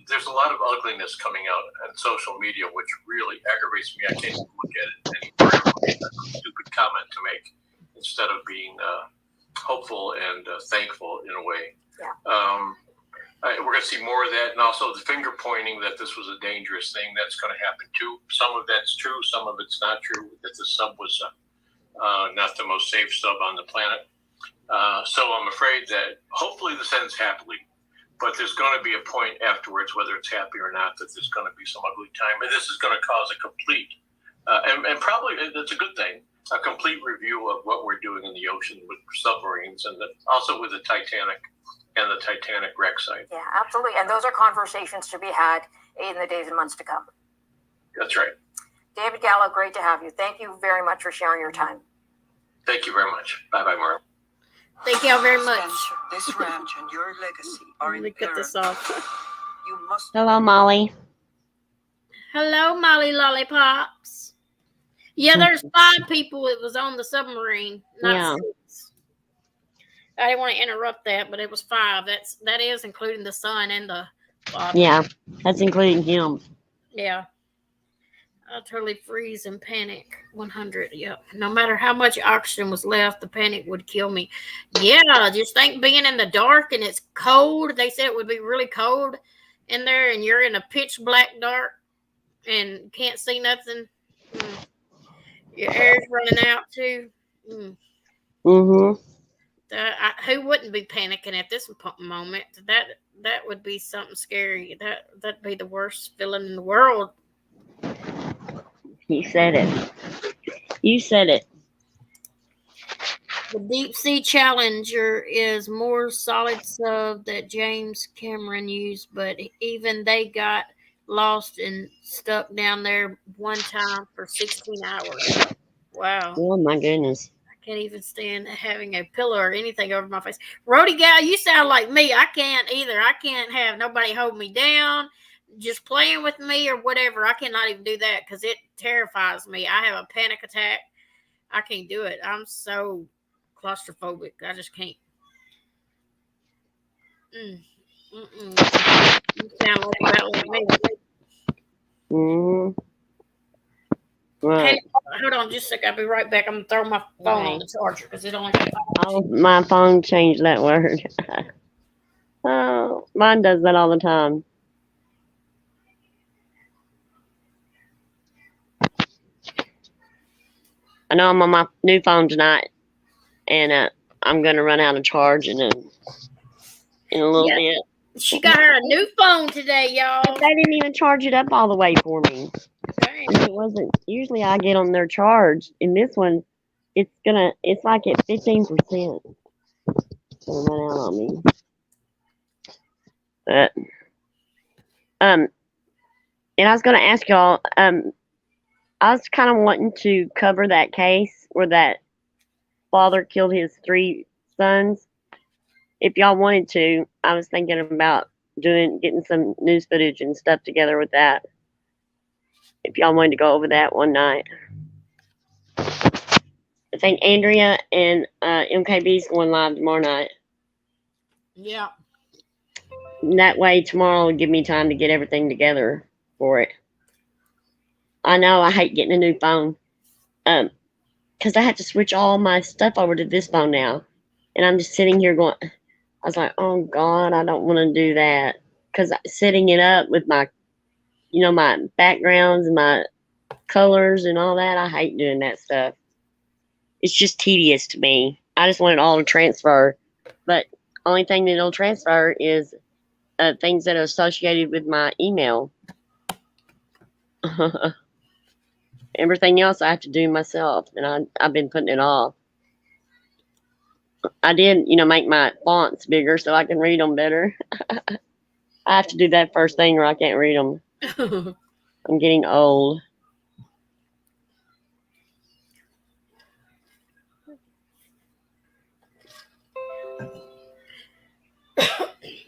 there's a lot of ugliness coming out on social media, which really aggravates me. I can't even look at it anymore. It's a stupid comment to make instead of being hopeful and thankful in a way. Yeah. We're going to see more of that, and also the finger pointing that this was a dangerous thing. That's going to happen too. Some of that's true. Some of it's not true. That the sub was not the most safe sub on the planet. So I'm afraid that hopefully this ends happily, but there's going to be a point afterwards, whether it's happy or not, that there's going to be some ugly time. And this is going to cause a complete, and probably that's a good thing, a complete review of what we're doing in the ocean with submarines and also with the Titanic and the Titanic wreck site. Yeah, absolutely. And those are conversations to be had in the days and months to come. That's right. David Gallo, great to have you. Thank you very much for sharing your time. Thank you very much. Bye-bye, Marla. Thank y'all very much. Spencer, this ranch and your legacy are Let me in cut this peril. off. You must. Hello, Molly. Hello, Molly Lollipops. Yeah, there's 5 people that was on the submarine, not 6. I didn't want to interrupt that, but it was 5. That is including the son and the father. Yeah, that's including him. Yeah. I totally freeze and panic. 100. Yep. No matter how much oxygen was left, the panic would kill me. Yeah, just think being in the dark and it's cold. They said it would be really cold in there, and you're in a pitch black dark and can't see nothing. Your air's running out too. Mm-hmm. Who wouldn't be panicking at this moment? That would be something scary. That'd be the worst feeling in the world. You said it. You said it. The Deep Sea Challenger is more solid sub that James Cameron used, but even they got lost and stuck down there one time for 16 hours. Wow. Oh, my goodness. I can't even stand having a pillow or anything over my face. Rhodey Gal, you sound like me. I can't either. I can't have nobody hold me down, just playing with me or whatever. I cannot even do that because it terrifies me. I have a panic attack. I can't do it. I'm so claustrophobic. I just can't. You sound about like me. Right. Hey, hold on just a second. I'll be right back. I'm going to throw my phone on the charger because it only got... Oh, my phone changed that word. Oh, mine does that all the time. I know I'm on my new phone tonight, and I'm going to run out of charge in a little bit. She got her a new phone today, y'all. But they didn't even charge it up all the way for me. Dang. It wasn't. Usually I get on their charge. In this one, it's like at 15%. It's gonna run out on me. But and I was gonna ask y'all. I was kind of wanting to cover that case where that father killed his 3 sons. If y'all wanted to, I was thinking about getting some news footage and stuff together with that. If y'all wanted to go over that one night. I think Andrea and MKB's going live tomorrow night. Yeah. And that way tomorrow will give me time to get everything together for it. I know I hate getting a new phone. Because I have to switch all my stuff over to this phone now. And I'm just sitting here going... I was like, oh, God, I don't want to do that. Because setting it up with my, my backgrounds and my colors and all that, I hate doing that stuff. It's just tedious to me. I just want it all to transfer. But only thing that it'll transfer is things that are associated with my email. Everything else I have to do myself. And I've been putting it off. I did, make my fonts bigger so I can read them better. I have to do that first thing or I can't read them. I'm getting old.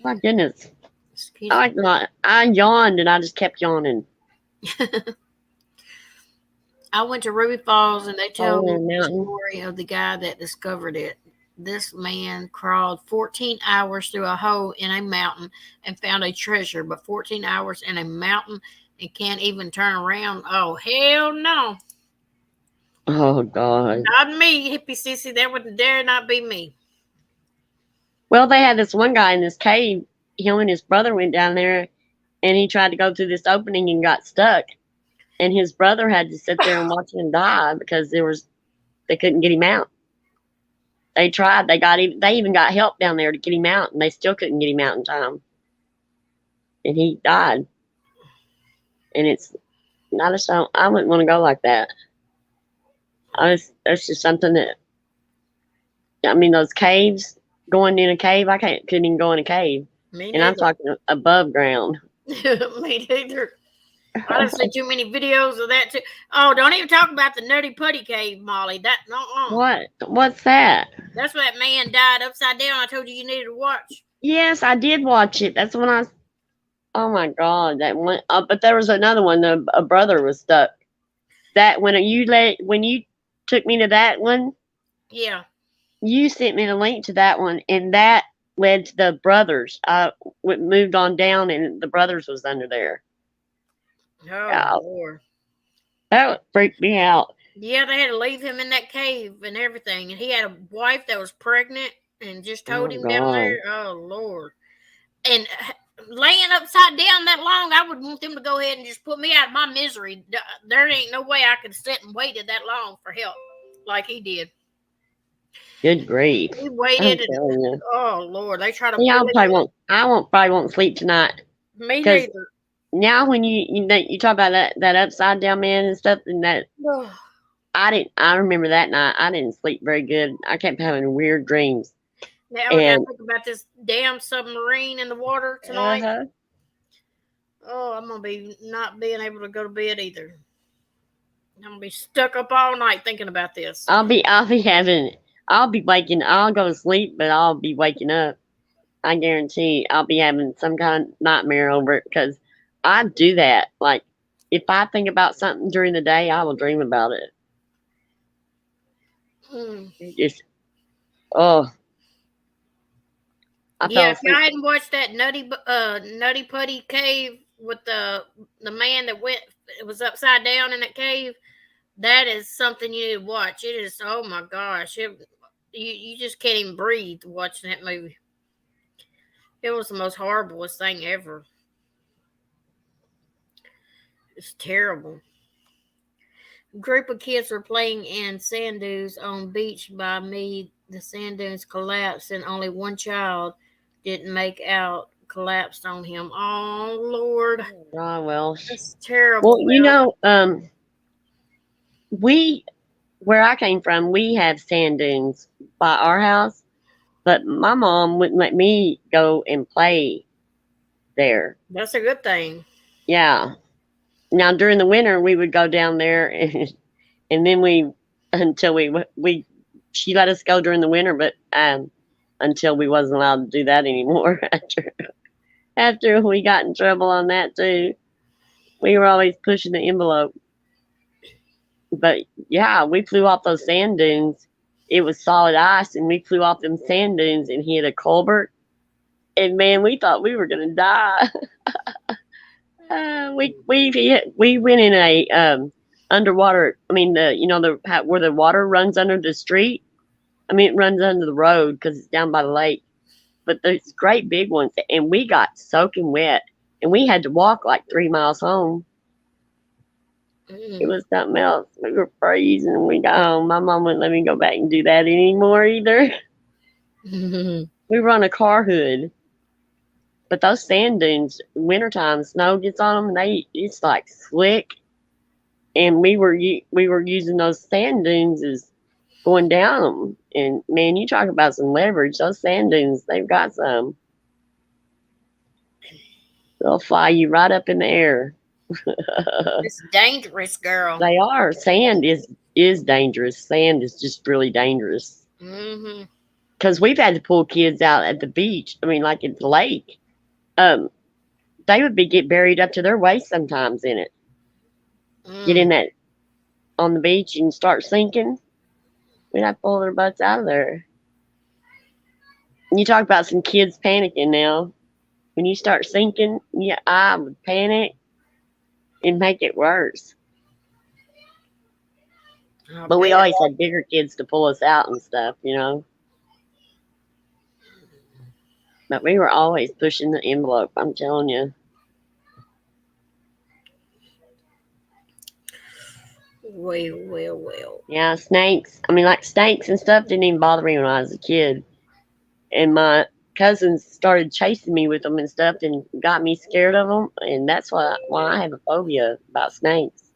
My goodness. I yawned and I just kept yawning. I went to Ruby Falls and they told me the story of the guy that discovered it. This man crawled 14 hours through a hole in a mountain and found a treasure, but 14 hours in a mountain and can't even turn around. Oh, hell no. Oh, God. Not me, hippie sissy. That would dare not be me. Well, they had this one guy in this cave. Him and his brother went down there and he tried to go through this opening and got stuck. And his brother had to sit there and watch him die because they couldn't get him out. They tried. They even got help down there to get him out, and they still couldn't get him out in time. And he died. And it's not a song. I wouldn't want to go like that. That's just something that. I mean, those caves. Going in a cave, couldn't even go in a cave. And I'm talking above ground. Me neither. I've seen too many videos of that too. Oh, don't even talk about the Nutty Putty Cave, Molly. That no. What's that? That's where that man died upside down. I told you needed to watch. Yes, I did watch it. That's when I. Oh my God, that one. But there was another one. A brother was stuck. That when you took me to that one. Yeah. You sent me the link to that one, and that led to the brothers. I moved on down, and the brothers was under there. Oh, Lord. That freaked me out. Yeah, they had to leave him in that cave and everything. And he had a wife that was pregnant and just told him down there. Oh, Lord. And laying upside down that long, I would want them to go ahead and just put me out of my misery. There ain't no way I could sit and waited that long for help like he did. Good grief. He waited. Oh, Lord. They try to. Yeah, I probably won't sleep tonight. Me neither. Now when you talk about that upside down man and stuff, and that I remember that night I didn't sleep very good. I kept having weird dreams. Now we gotta think about this damn submarine in the water tonight. Oh, I'm gonna be not being able to go to bed either. I'm gonna be stuck up all night thinking about this. I'll be waking. I'll go to sleep, but I'll be waking up. I guarantee I'll be having some kind of nightmare over it because I do that. Like, if I think about something during the day, I will dream about it. Just, if y'all hadn't watched that Nutty Putty Cave with the man that was upside down in that cave, that is something you need to watch. It is, oh my gosh, you just can't even breathe watching that movie. It was the most horriblest thing ever. It's terrible. A group of kids were playing in sand dunes on beach by me. The sand dunes collapsed and only one child didn't make out, collapsed on him. Oh, Lord. Oh, well. It's terrible. Well, where I came from, we have sand dunes by our house, but my mom wouldn't let me go and play there. That's a good thing. Yeah. Now during the winter we would go down there and then she let us go during the winter, but until we wasn't allowed to do that anymore after we got in trouble on that too. We were always pushing the envelope. But yeah, we flew off those sand dunes. It was solid ice, and we flew off them sand dunes and hit a culvert. And man, we thought we were gonna die. We went in a underwater. I mean, where the water runs under the street. I mean, it runs under the road because it's down by the lake. But there's great big ones, and we got soaking wet, and we had to walk like 3 miles home. It was something else. We were freezing when we got home. My mom wouldn't let me go back and do that anymore either. We were on a car hood. But those sand dunes, wintertime, snow gets on them, and it's like slick. And we were using those sand dunes as going down them. And man, you talk about some leverage. Those sand dunes, they've got some. They'll fly you right up in the air. It's dangerous, girl. They are. Sand is dangerous. Sand is just really dangerous. Because we've had to pull kids out at the beach. I mean, like at the lake. They would get buried up to their waist sometimes in it. Get in that on the beach and start sinking. We'd have to pull their butts out of there. And you talk about some kids panicking now. When you start sinking, yeah, I would panic and make it worse. But we always had bigger kids to pull us out and stuff, But we were always pushing the envelope, I'm telling you. Well. Yeah, snakes. I mean, like snakes and stuff didn't even bother me when I was a kid. And my cousins started chasing me with them and stuff and got me scared of them. And that's why I have a phobia about snakes.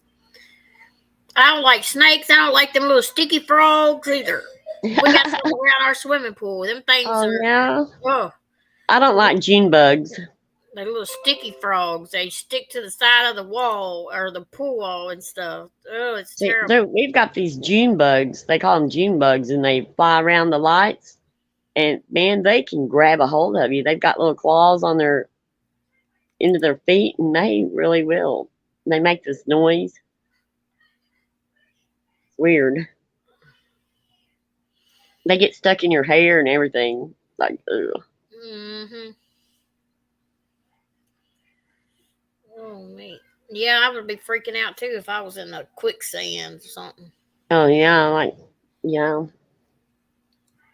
I don't like snakes. I don't like them little sticky frogs either. We got some around our swimming pool. Them things are. Yeah. Oh. I don't like June bugs. The little sticky frogs. They stick to the side of the wall or the pool wall and stuff. Oh, it's terrible. We've got these June bugs. They call them June bugs, and they fly around the lights. And man, they can grab a hold of you. They've got little claws on into their feet, and they really will. They make this noise. It's weird. They get stuck in your hair and everything. Like, ugh. Mm-hmm. Oh, man. Yeah, I would be freaking out too if I was in a quicksand or something. Oh, yeah. Yeah.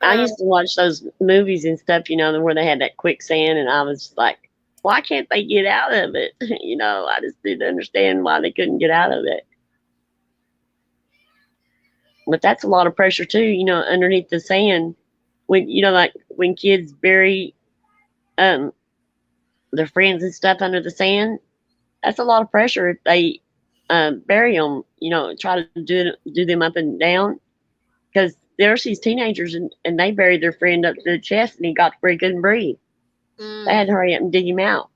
I used to watch those movies and stuff, where they had that quicksand, and I was like, why can't they get out of it? I just didn't understand why they couldn't get out of it. But that's a lot of pressure too, underneath the sand. When like when kids bury their friends and stuff under the sand, that's a lot of pressure if they bury them. Try to do them up and down, because there's these teenagers and they buried their friend up to the chest and he got where he couldn't breathe. They had to hurry up and dig him out.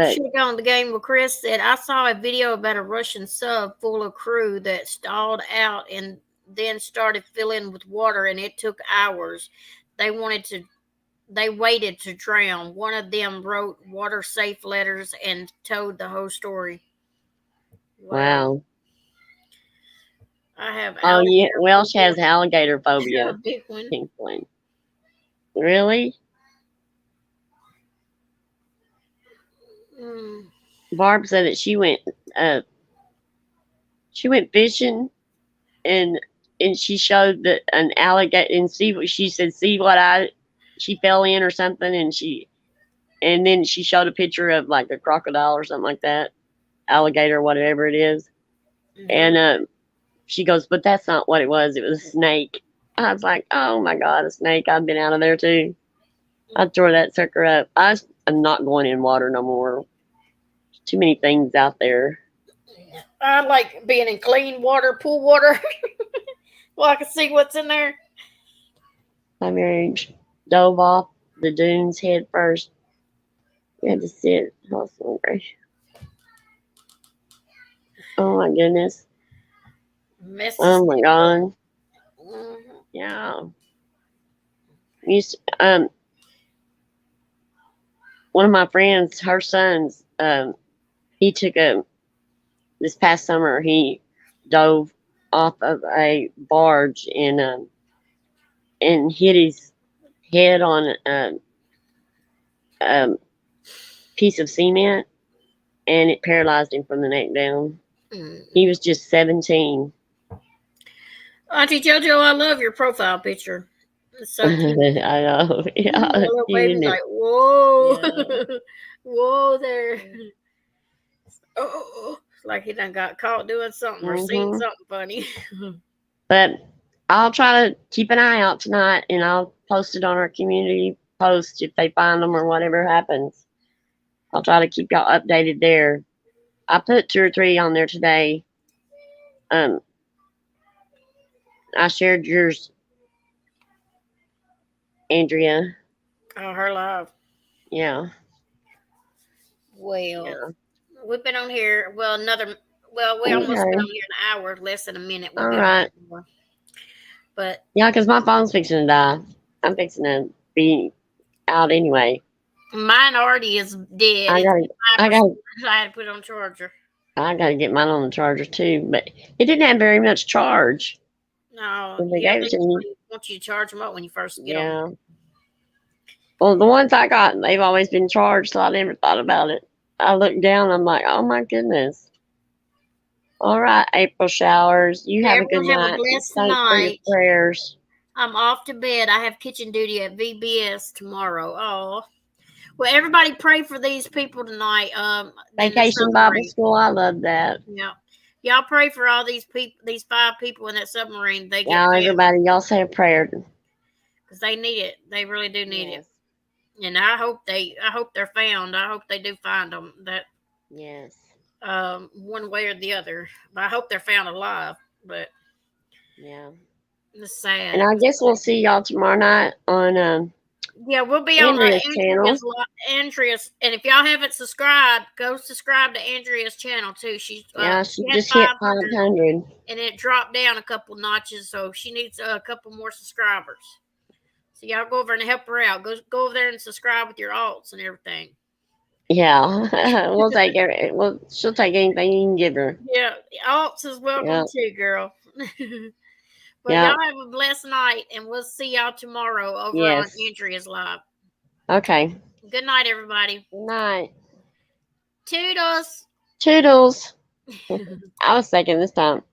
Should have gone the game where Chris said, I saw a video about a Russian sub full of crew that stalled out and then started filling with water, and it took hours. They waited to drown. One of them wrote water safe letters and told the whole story. Wow. I have Welsh has alligator phobia. A big one. Really? Barb said that she went fishing and she showed that an alligator, and she said, see what she fell in or something, and then she showed a picture of like a crocodile or something like that, alligator, whatever it is. And she goes, but that's not what it was. It was a snake. I was like, oh my God, a snake. I've been out of there too. I'd throw that sucker up. I'm not going in water no more. Too many things out there. I like being in clean water, pool water. Well, I can see what's in there. My marriage dove off the dunes head first. We had to sit. Oh my goodness. Oh my God. Yeah. One of my friends, her sons, he took this past summer, he dove off of a barge and hit his head on a piece of cement, and it paralyzed him from the neck down. He was just 17. Auntie JoJo, I love your profile picture. It's so cute. I know. Yeah. Little baby's like, whoa. Yeah. Whoa there. Oh, like he done got caught doing something or seen something funny. But I'll try to keep an eye out tonight, and I'll post it on our community post if they find them or whatever happens. I'll try to keep y'all updated there. I put 2 or 3 on there today. I shared yours, Andrea. Oh, her live. Yeah. Well, we've been on here. We almost been on here an hour, less than a minute. All right. But yeah, because my phone's fixing to die. I'm fixing to be out anyway. Mine already is dead. I had to put it on charger. I got to get mine on the charger too, but it didn't have very much charge. No, they gave it to me. Want you to charge them up when you first get them. Well, the ones I got, they've always been charged, so I never thought about it. I looked down, I'm like, oh my goodness. All right, April Showers. You have a good night. Thanks for your prayers. I'm off to bed. I have kitchen duty at VBS tomorrow. Oh. Well, everybody pray for these people tonight. Vacation Bible School. I love that. Yeah. Y'all pray for all these people, these 5 people in that submarine. They get everybody, y'all say a prayer. Because they need it. They really do need Yes. it. And I hope they're found. I hope they do find them. That Yes. one way or the other. But I hope they're found alive. But yeah, it's sad. And I guess we'll see y'all tomorrow night on yeah, we'll be Andrea's on channel. Andrea's, and if y'all haven't subscribed, go subscribe to Andrea's channel too. She's she just hit 500, and it dropped down a couple notches, so she needs a couple more subscribers. So y'all go over and help her out. Go over there and subscribe with your alts and everything. Yeah, we'll take it. Well, she'll take anything you can give her. Yeah, alts is welcome too, girl. Well, y'all have a blessed night, and we'll see y'all tomorrow over on Andrea's Live. Okay. Good night, everybody. Good night. Toodles. Toodles. I was second this time.